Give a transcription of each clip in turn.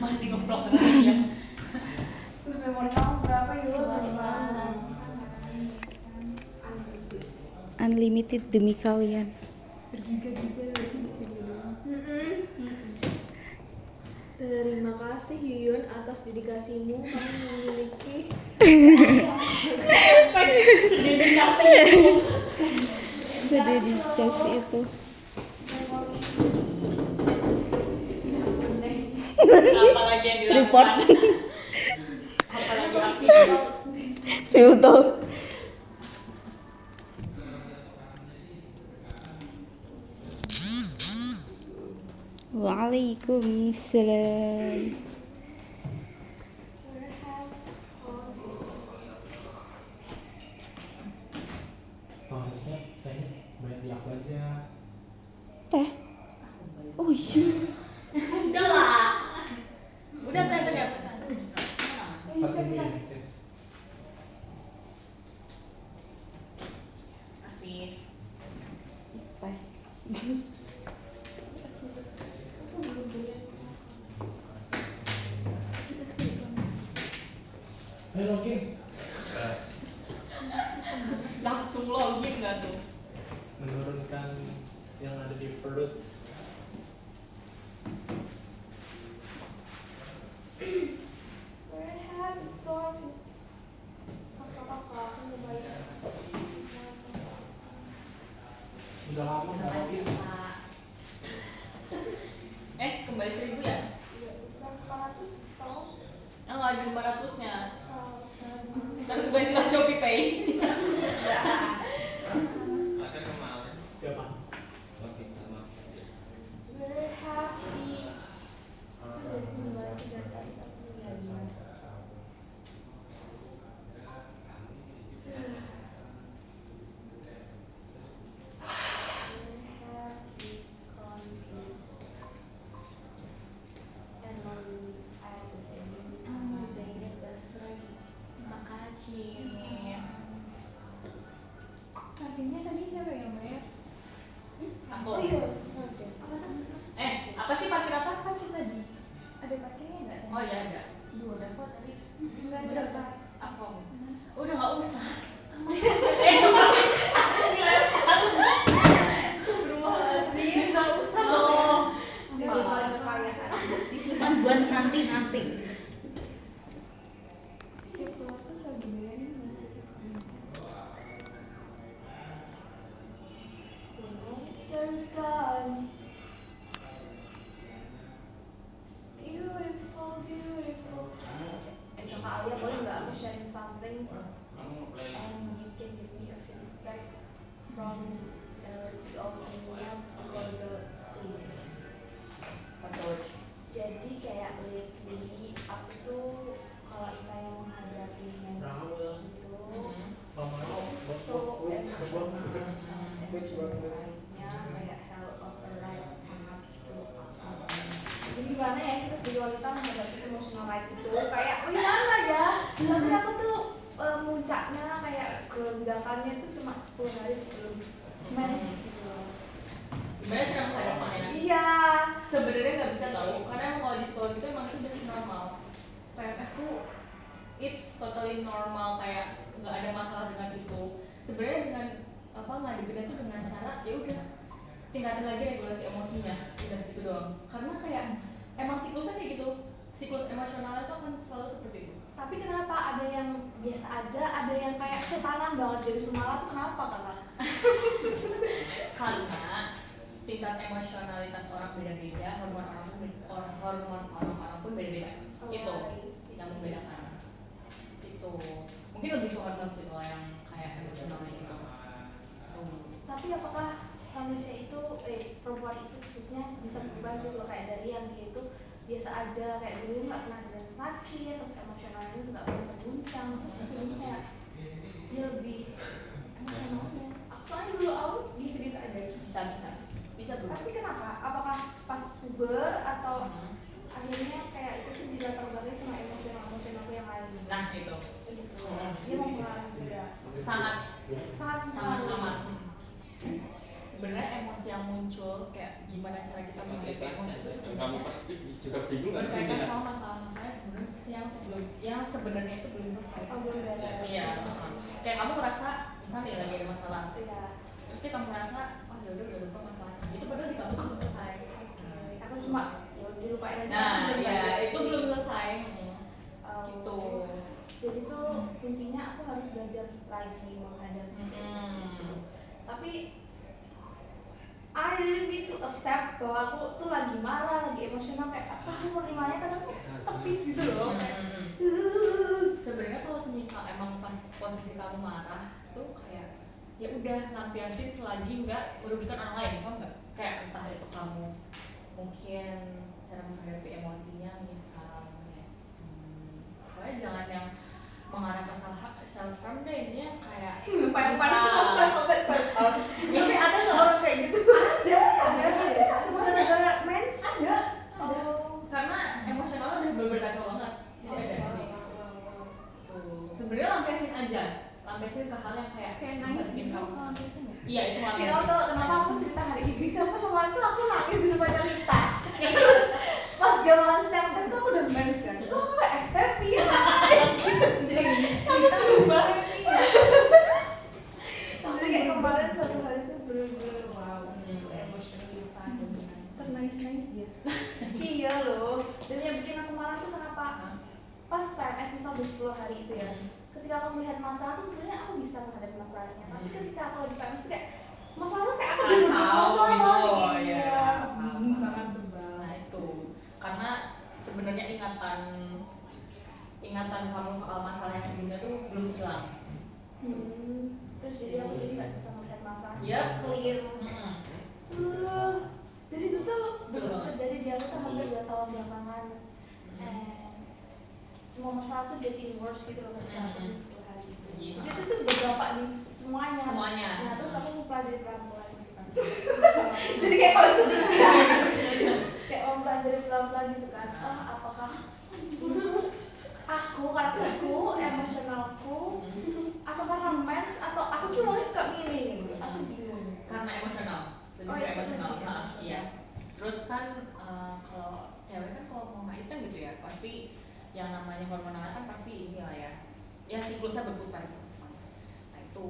Masih ngeplok sama dia. Memori kamu berapa yuk? Unlimited demi kalian. Bergiga-giga video doang. Terima kasih Yuyun atas dedikasimu. Kamu memiliki Sededikasi itu. Apalagi yang dilakukan. Report. Apalagi aksi. Betul. Waalaikumsalam. Harusnya kayaknya main di aku aja. Teh. Oh iya. Udah lah. Udah tanya ya. Pakai minum tes. Asik. Teh. Ayo login. Langsung login nggak tuh? Menurunkan yang ada di perut. Udah lama nggak login. Kembali 1.000 ya? Oh, nggak ada 500-nya. Ntar ganti lah Shopee Pay. Siapa? Harganya tadi siapa yang bayar? Aku. Oh iya. Oke. Apa tadi? Apa sih parkir apa? Parkir tadi. Ada parkirnya nggak? Oh iya ada. Dua. Udah kok tadi. Enggak Udah berapa? Apa? Udah nggak usah. Nggak usah loh. Disimpan buat nanti-nanti. Tiap keluar tuh selalu dibayarin. Monsters gone. Beautiful, beautiful. Kakak Alia boleh nggak aku sharing something and you can give me a feedback from the opinion of the things. Jadi kayak lately aku tuh kalau misalnya menghadapi mens gitu, so lainnya kayak hell of a right sangat tuh. Jadi gimana ya kita sebagai wanita menghadapi emotional right itu kayak gimana ya? Tapi aku tuh puncaknya kayak gelonjakannya itu cuma 10 hari sebelum mens gitu. Gimana sih kamu hadapannya? Iya. Sebenarnya nggak bisa tahu karena emang kalau di sekolah itu emang itu jadi normal. PMS tuh it's totally normal, kayak nggak ada masalah dengan itu. Sebenarnya dengan ngadepinnya tuh dengan cara ya udah tingkatin lagi regulasi emosinya, udah gitu doang. Karena kayak emang siklusnya kayak gitu, siklus emosionalnya tuh akan selalu seperti itu. Tapi kenapa ada yang biasa aja, ada yang kayak setanan banget jadi Sumala tuh kenapa kakak? Karena tingkat emosionalitas orang beda-beda, hormon orang pun beda-beda. Itu yang membedakan. Itu mungkin lebih ke hormon sih kalau yang kayak emosionalnya gitu. Tapi apakah manusia itu, perempuan itu khususnya bisa berubah gitu loh, kayak dari yang dia itu biasa aja, kayak dulu nggak pernah ada rasa sakit, terus emosionalnya itu nggak pernah terguncang, terus ini kayak dia lebih emosionalnya. Soalnya dulu aku bisa-bisa aja. Bisa berubah. Tapi kenapa? Apakah pas puber atau akhirnya kayak itu tuh dilatar belakangi sama emosional yang lain? Nah itu Dia mau mengalami juga sangat sangat aman. sebenarnya emosi yang muncul kayak gimana cara kita menghadapi emosi itu kamu sebenarnya pasti juga bingung kan berkaitan sama masalah-masalah yang sebenarnya itu belum selesai. Oh, belum beres. Iya. Kayak kamu ngerasa misalnya nih lagi ada masalah, Iya. terus kamu merasa oh ya udah lupa masalahnya. Itu padahal di kamu tuh belum selesai. Aku cuma ya udah dilupain aja. Nah, Belum iya balik itu sih. belum selesai. Gitu. Jadi tuh kuncinya aku harus belajar lagi menghadapi emosi itu. Tapi I really need to accept bahwa aku tuh lagi marah, lagi emosional kayak apa aku menerimanya kadang tuh tepis gitu loh. Sebenarnya kalau semisal emang pas posisi kamu marah tuh kayak ya udah lampiasin selagi nggak merugikan orang lain, paham nggak? Kayak entah itu kamu mungkin cara menghadapi emosinya misalnya, pokoknya jangan yang mengarah ke self harm deh, intinya kayak Tapi ada nggak orang kayak gitu? Ada. Cuma gara-gara mens ada. Oh. Karena emosionalnya udah bener-bener kacau banget. Jadi ada tuh. Sebenarnya lampiasin aja, lampiasin ke hal yang kayak bisa bikin kamu. Iya itu Tidak lampiasin. tahu kenapa aku cerita hari ini karena kemarin tuh aku nangis di depan Rita. Terus pas jam makan siang tadi tuh aku udah mens kan. Tuh aku kayak happy ya. Gitu jeng. Kita berubah happy ya. Jadi kayak kemarin satu hari tuh bener-bener wow. Emotionally sangat Nangis dia. Iya loh. Dan yang bikin aku marah tuh kenapa? Pas PMS misal di 10 hari itu ya. Ketika aku melihat masalah tuh sebenarnya aku bisa menghadapi masalahnya. Tapi ketika aku lagi PMS tuh kayak masalahnya kayak aku udah Kacau masalah gitu, gitu. ya. Sangat sebel. Nah itu karena sebenarnya ingatan kamu soal masalah yang sebelumnya tuh belum hilang. Terus jadi aku jadi nggak bisa melihat masalah Yap. clear. Dan itu tuh Betul. terjadi di aku tuh hampir 2 tahun belakangan. Semua masalah tuh getting worse gitu loh ketika aku di 10 hari itu. Iya. Jadi itu tuh berdampak di semuanya. Semuanya. Nah terus aku mempelajari pelan-pelan gitu kan. Jadi kayak kalau sebelumnya kayak mempelajari pelan-pelan gitu kan. Apakah aku, karakterku, emosionalku, atau karena mens, atau aku cuma suka milih gitu. Aku bingung. Karena emosional, lebih Oh, ke iya, emosional. iya. Nah, iya. Terus kan kalau cewek kan kalau mau melahirkan gitu ya, pasti yang namanya hormonal kan pasti ini lah ya. Ya siklusnya berputar gitu. Nah itu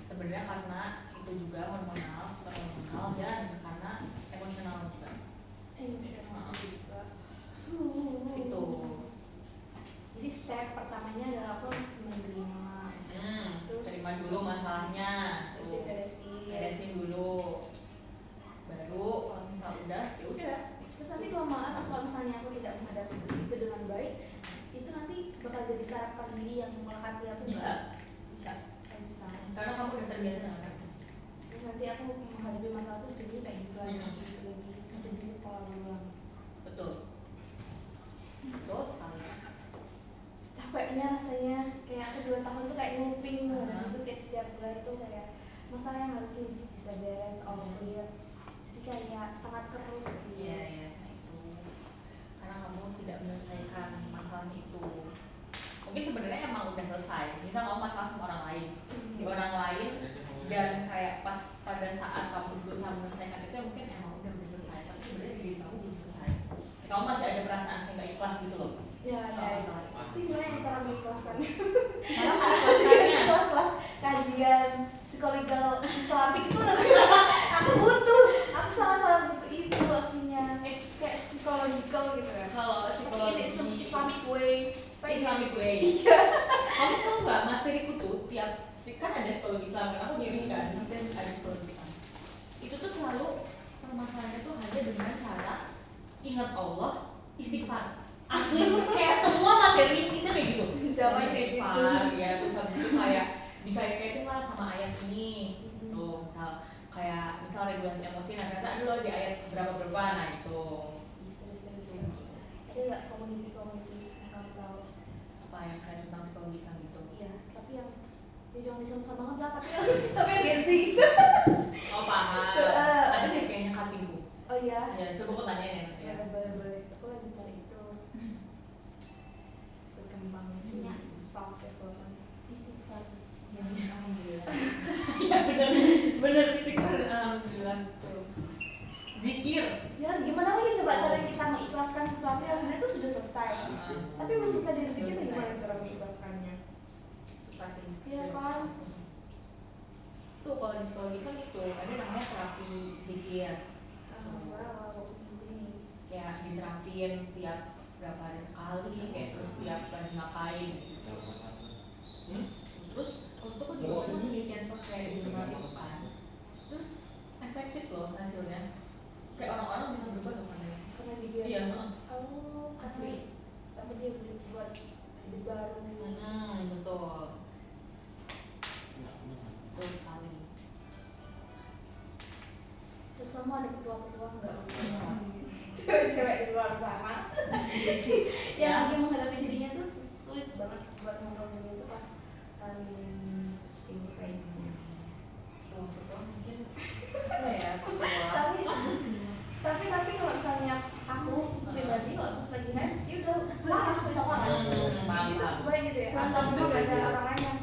sebenarnya karena itu juga hormonal dan karena emosional juga. Emosional juga. Itu. Jadi step pertamanya adalah aku harus menerima. Terus Terima dulu masalahnya. terus Tuh. diberesin. Beresin dulu. Baru kalau misal udah, ya udah. Terus nanti kelamaan kalau misalnya aku tidak menghadapi itu dengan baik, itu nanti bakal jadi karakter diri yang melekati aku. Bisa. Nggak bisa. Karena kamu udah terbiasa dengan itu. Terus nanti aku menghadapi masalah itu jadi kayak gitu lagi, gitu lagi. Jadi pola ulang. Betul. Betul sekali. Capeknya rasanya kayak aku 2 tahun tuh kayak nguping dan itu kayak setiap bulan tuh kayak masalah yang harus bisa beres, all clear. Jadi kayak sangat keruh. Iya, ya, nah itu. Karena kamu tidak menyelesaikan masalah itu. Mungkin sebenarnya emang udah selesai. Misal kamu masalah sama orang lain, di orang lain, dan kayak pas pada saat kamu berusaha menyelesaikan itu ya mungkin emang udah selesai. Tapi sebenarnya diri kamu belum selesai. Kamu masih ada perasaan kayak nggak ikhlas gitu loh. Ya, ya. Tapi gimana yang cara mengikhlaskan? Karena mengikhlaskannya. Kelas-kelas kajian psikologis Islamik itu aku butuh. Aku sangat-sangat butuh itu aslinya. Kayak psychological gitu kan. Kalau Tapi ini psikologi Islamic way. Islamic way. Iya. Kamu tau nggak materiku tuh tiap kan ada psikologi Islam kan aku ngirim kan dan ada psikologi Islam. Itu tuh selalu permasalahannya tuh hanya dengan cara ingat Allah, istighfar. Asli kayak semua materi isinya kayak gitu. Jawabannya kayak gitu. Istighfar ya, terus habis itu kayak dikait-kaitin lah sama ayat ini. Tuh, misal regulasi emosi, nah ternyata aduh di ayat berapa nah itu. Serius. Ada nggak community yang kamu tahu? Apa yang kayak tentang psikologi Islam gitu. Iya, tapi yang ya jangan disama banget lah, tapi yang Gen Z gitu. Oh paham. Tuh, Ada deh kayaknya katingku. Oh iya. Ya coba aku tanyain ya nanti ya. Boleh. Aku lagi cari itu. Berkembangnya self development istighfar. Alhamdulillah. Iya benar istighfar. Alhamdulillah. betul. Zikir. Ya gimana lagi coba cara kita mengikhlaskan sesuatu yang sebenarnya itu sudah selesai. Tapi belum bisa dipikir gimana cara mengikhlaskannya. Susah sih. Iya kan? Tuh kalau di psikologi kan itu ada namanya terapi zikir. Wow, ini. Kayak diterapin tiap berapa hari sekali, kayak terus tiap lagi ngapain. Terus waktu itu aku juga pernah penelitian pakai jurnal itu kan. Terus efektif loh hasilnya. Kayak orang-orang bisa berubah loh kan. Karena zikir. Iya, Oh, asli. Tapi dia buat hidup baru. betul. Betul sekali. Terus kamu ada ketua-ketua enggak? Cewek-cewek di luar sana yang lagi menghadapi dirinya tuh sulit banget buat ngobrol itu pas speaking kayak gini. Tuh, betul mungkin apa ya, ketua. tapi kalau misalnya aku pribadi kalau pas lagi kan dia udah panas bisa panas gitu boleh gitu ya atau itu nggak ada orang lain yang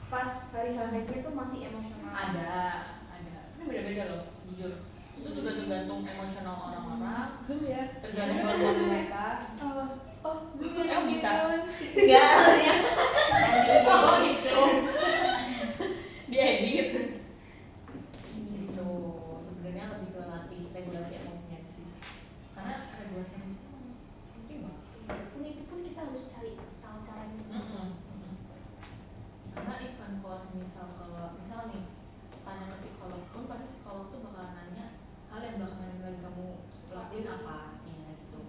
pas hari hari itu masih emosional. Ada ini beda-beda loh jujur. Itu juga tergantung emosional orang-orang, Zoom ya tergantung hormon mereka. Zoom Emang bisa? Enggak ya. Oh gitu. Diedit. Gitu. Sebenarnya lebih ke latih regulasi emosinya sih. Karena regulasi emosi itu penting banget. itu pun kita harus cari tahu caranya sendiri. Karena even kalau misal nih tanya ke psikolog pun pasti psikolog tuh bakalan nanya hal yang bakalan kamu lakuin apa ya gitu.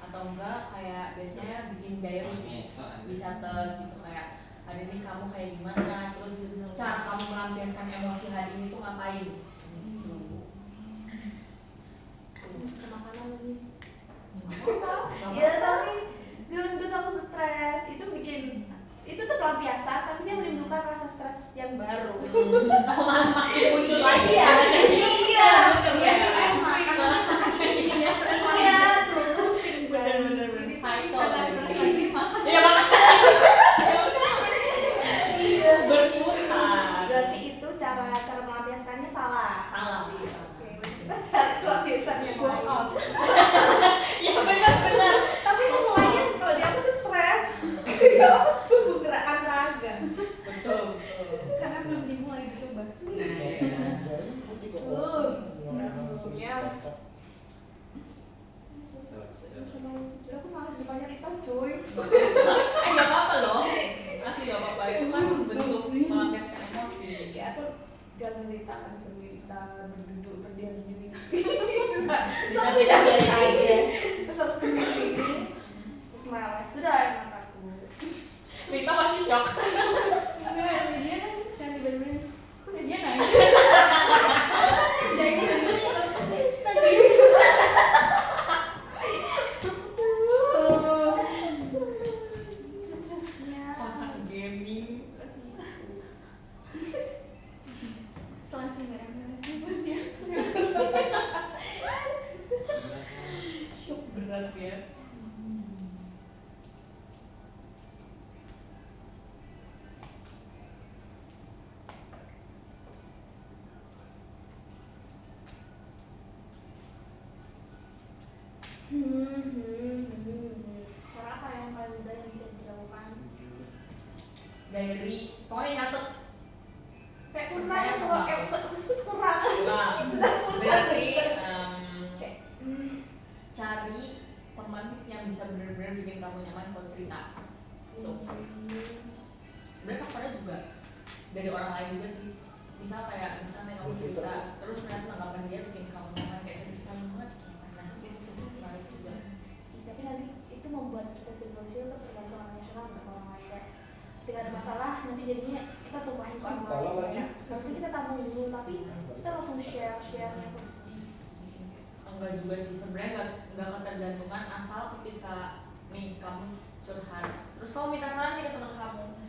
Atau enggak kayak biasanya bikin diary sih, dicatat gitu kayak hari ini kamu kayak gimana, terus cara kamu melampiaskan emosi hari ini tuh ngapain gitu. Ke makanan lagi. Gak Ya tapi gendut aku stres itu bikin itu tuh pelampiasan tapi dia menimbulkan rasa stres yang baru. malah makin muncul lagi ya. Iya. Iya, Stres makan bikin dia stres ya tuh. bener-bener Jadi cycle kita lagi. lagi makan. Iya makanya. Iya. Berputar. Berarti itu cara melampiaskannya salah. Salah. Oke, kita cari pelampiasannya Work out. Ya benar-benar. Tapi memulainya kalau dia aku stres, ya gerakan raga. Betul. Karena belum dimulai dicoba. Aku malas depannya Rita cuy. Gak apa-apa loh. Aku gak apa-apa, itu kan bentuk melampiaskan emosi. Kayak aku gantung Rita kan sendiri, Rita berduduk berdiri diri. Kita beda-beda aja. Terus aku berdiri terus smile. Sudah air mataku. Rita pasti shock. Enggak, dia kan tiba-tiba Dia nangis. jadi stresnya Otak gaming. setelah sih merah-merah dia Shock berat ya. cara apa yang paling mudah yang bisa dilakukan Diary, pokoknya nyatet. kayak Percaya kurang sama kalau aku kurang Nah, sudah berarti kayak cari teman yang bisa benar-benar bikin kamu nyaman kalau cerita. Tuh. Sebenarnya faktornya juga dari orang lain juga sih. Misal kayak misalnya kamu cerita, terus ternyata tanggapan dia bikin kamu nyaman kayak sedih sekali banget. Nah, itu sedih banget juga. tapi nanti itu membuat kita sebagai manusia itu tergantung emosional nggak ke orang lain ya. Ketika ada masalah nanti jadinya kita tumpahin ke orang Salah lain lagi. ya. Harusnya kita tampung dulu tapi kita langsung share nya aku sedih. Enggak juga sih, sebenarnya enggak ketergantungan asal ketika nih kamu curhat, terus kamu minta saran nih ke teman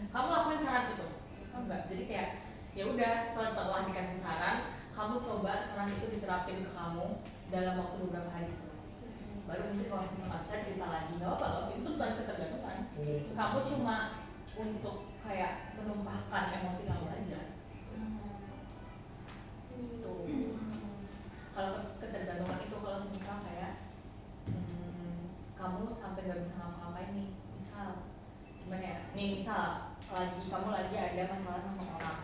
kamu lakuin saran itu. Enggak, jadi kayak ya udah setelah dikasih saran, kamu coba saran itu diterapin ke kamu dalam waktu beberapa hari itu. Baru mungkin kalau misalnya nggak bisa cerita lagi, nggak apa loh, itu bukan ketergantungan. Kamu cuma untuk kayak menumpahkan emosi kamu aja. Tuh. nih misal kamu lagi ada masalah sama orang,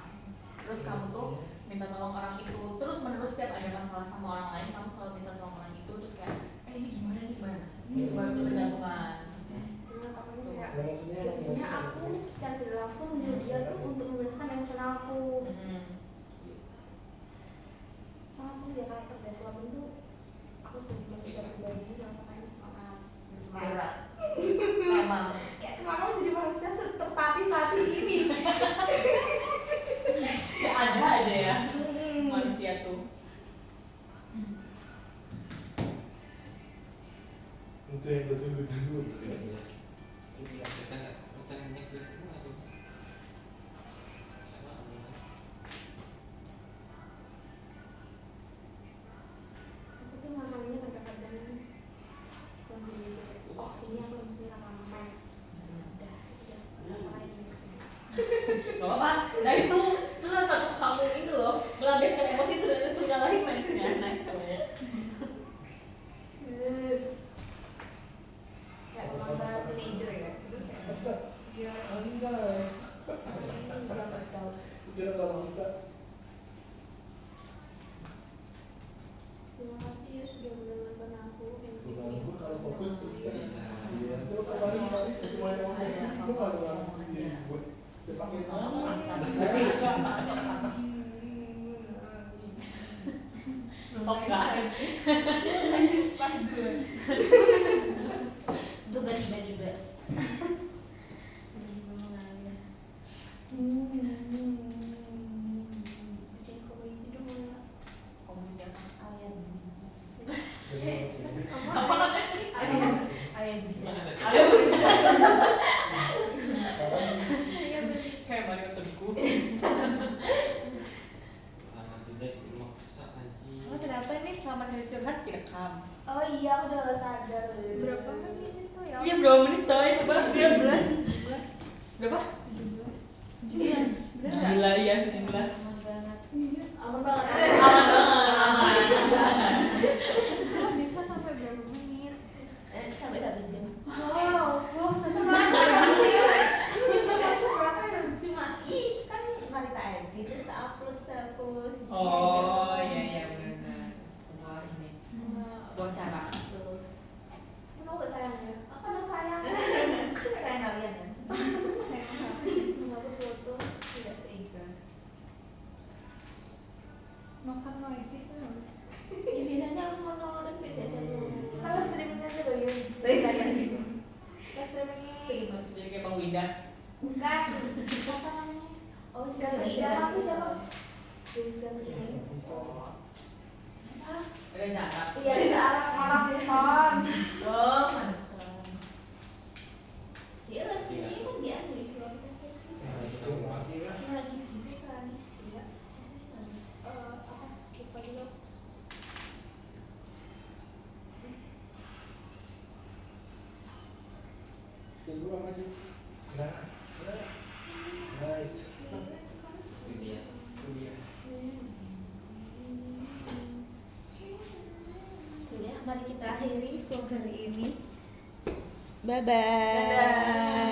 terus kamu tuh minta tolong orang itu, terus menerus setiap ada masalah sama orang lain kamu selalu minta tolong orang itu, terus kayak ini gimana itu baru ketergantungan. Takutnya kayak Nah, maksudnya jadinya aku secara tidak langsung menyuruh dia tuh untuk membereskan emosionalku. Sangat sulit ya karakter development tuh. Aku sebagai manusia pribadi merasakannya sangat Berat. Emang kayak kenapa aku jadi manusia tertatih-tatih ini. ya ada aja ya manusia tuh. itu yang betul-betul pertanyaannya ke semua tuh sama Aku tuh ngalaminnya kadang-kadang sambil oh ini aku mesti ramas. Udah selain itu semua. Gak apa-apa. Nah itu salah satu kamu itu loh melampiaskan emosi itu dan itu nyalahin mindsetnya. Nah itu. Kayak masa teenager ya. Itu kayak dia enggak berapa tahun. kira kalau bisa Terima kasih ya sudah mendengarkan aku. aku kalau fokus bisa iya itu kemarin cuma yang aku nggak ada jadi buat dipakai sama Stop gak? Itu tiba-tiba Bikin community dong. komunitas ayam Apa katanya? ayam bisa Kayak Mario Teguh. karena tidak maksa anjing. Oh ternyata ini selamat hari curhat direkam. Oh iya, aku udah gak sadar. berapa menit itu ya? Iya berapa menit coy? Coba biar 17 berapa? 17 Gila ya 17. aman banget Aman banget. Aman banget, aman. itu cuma bisa sampai berapa menit Sampai 1 jam. wow Sampai berapa sih? Berapa ya? cuma kan Marita Aidi terus upload terus Oh iya benar. Sebuah ini, sebuah cara. terus Kamu gak sayang ya? Aku emang sayang. itu kayak kalian kan Menghapus foto. tidak tega makan lagi tuh ya biasanya aku mau nonton tapi biasanya Kalau streaming aja loh ya. Sayang gitu. Live streaming. Jadi kayak Bang Winda. Bukan. Apa namanya? oh Ganteng sekarang Ida aku siapa? Denis Ganteng Ida. Reza Arab. Iya, di Arab orang nonton. oh mantap dia harus ini kan dia asli kualitasnya Ini lagi gini kan. Iya. Apa? Lupa juga. skill dulu apa aja nah nice Ini ya. sudah mari kita akhiri vlog hari ini Bye bye. dadah